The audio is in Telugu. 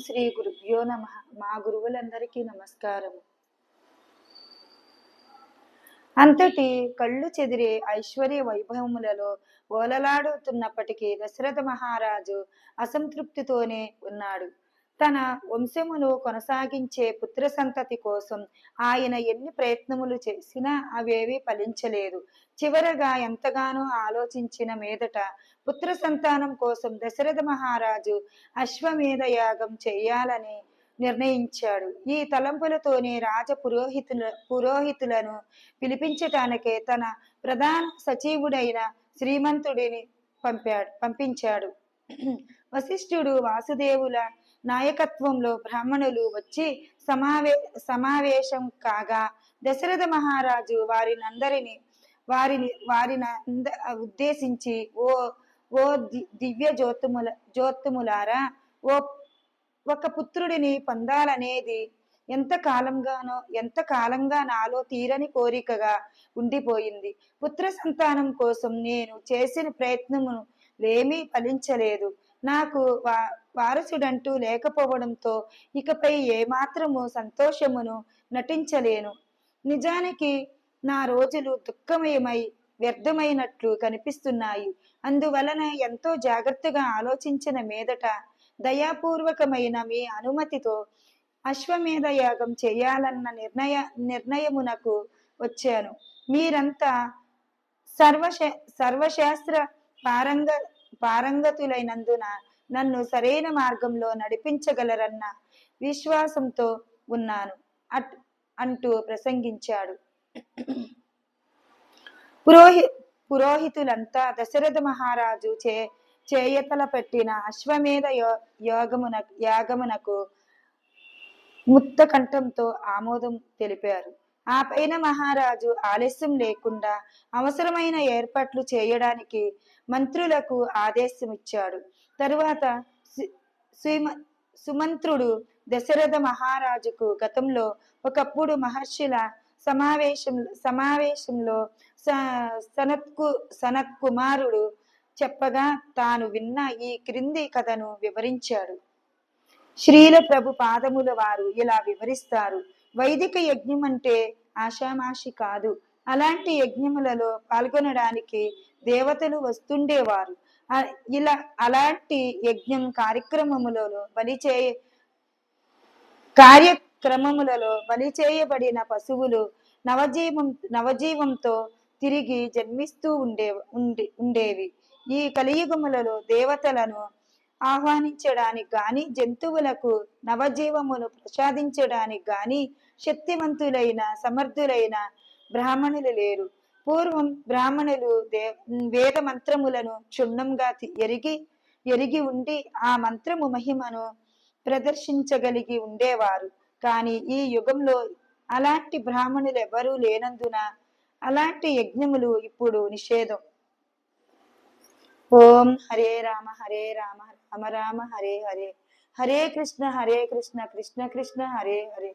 శ్రీ గురుభ్యో నమః. మా గురువులందరికీ నమస్కారం. అంతటి కళ్ళు చెదిరే ఐశ్వర్య వైభవములలో ఓలలాడుతున్నప్పటికీ దశరథ మహారాజు అసంతృప్తితోనే ఉన్నాడు. తన వంశమును కొనసాగించే పుత్ర సంతతి కోసం ఆయన ఎన్ని ప్రయత్నములు చేసినా అవేవి ఫలించలేదు. చివరగా ఎంతగానో ఆలోచించిన మీదట పుత్ర సంతానం కోసం దశరథ మహారాజు అశ్వమేధ యాగం చేయాలని నిర్ణయించాడు. ఈ తలంపులతోనే రాజ పురోహితులను పిలిపించటానికే తన ప్రధాన సచివుడైన శ్రీమంతుడిని పంపించాడు. వశిష్ఠుడు వాసుదేవుల నాయకత్వంలో బ్రాహ్మణులు వచ్చి సమావేశం కాగా దశరథ మహారాజు వారిని ఉద్దేశించి ఓ దివ్య జ్యోతుములారా, ఒక పుత్రుడిని పొందాలనేది ఎంత కాలంగా నాలో తీరని కోరికగా ఉండిపోయింది. పుత్ర సంతానం కోసం నేను చేసిన ప్రయత్నమును ఏమీ ఫలించలేదు. నాకు వారసుడంటూ లేకపోవడంతో ఇకపై ఏమాత్రము సంతోషమును నటించలేను. నిజానికి నా రోజులు దుఃఖమయమై వ్యర్థమైనట్లు కనిపిస్తున్నాయి. అందువలన ఎంతో జాగ్రత్తగా ఆలోచించిన మీదట దయాపూర్వకమైన మీ అనుమతితో అశ్వమేధ యాగం చేయాలన్న నిర్ణయమునకు వచ్చాను. మీరంతా సర్వశాస్త్ర పారంగతులైనందున నన్ను సరైన మార్గంలో నడిపించగలరన్న విశ్వాసంతో ఉన్నాను అంటూ ప్రసంగించాడు. పురోహితులంతా దశరథ మహారాజు చేయతల పెట్టిన అశ్వమేధ యాగమునకు ముక్త కంఠంతో ఆమోదం తెలిపారు. ఆ పైన మహారాజు ఆలస్యం లేకుండా అవసరమైన ఏర్పాట్లు చేయడానికి మంత్రులకు ఆదేశమిచ్చాడు. తరువాత సుమంత్రుడు దశరథ మహారాజుకు గతంలో ఒకప్పుడు మహర్షుల సమావేశంలో సనత్కుమారుడు చెప్పగా తాను విన్న ఈ క్రింది కథను వివరించాడు. శ్రీల ప్రభు పాదముల వారు ఇలా వివరిస్తారు. వైదిక యజ్ఞం అంటే ఆషామాషి కాదు. అలాంటి యజ్ఞములలో పాల్గొనడానికి దేవతలు వస్తుండేవారు. అలాంటి యజ్ఞం కార్యక్రమములలో బలి చేయబడిన పశువులు నవజీవంతో తిరిగి జన్మిస్తూ ఉండేవి. ఈ కలియుగములలో దేవతలను ఆహ్వానించడానికి గాని, జంతువులకు నవజీవమును ప్రసాదించడానికి గాని శక్తివంతులైన సమర్థులైన బ్రాహ్మణులు లేరు. పూర్వం బ్రాహ్మణులు వేద మంత్రములను క్షుణ్ణంగా ఎరిగి ఉండి ఆ మంత్రము మహిమను ప్రదర్శించగలిగి ఉండేవారు. కానీ ఈ యుగంలో అలాంటి బ్రాహ్మణులు ఎవరూ లేనందున అలాంటి యజ్ఞములు ఇప్పుడు నిషేధం. ఓం హరే రామ హరే రామ రామ రామ హరే హరే, హరే కృష్ణ కృష్ణ కృష్ణ హరే హరే.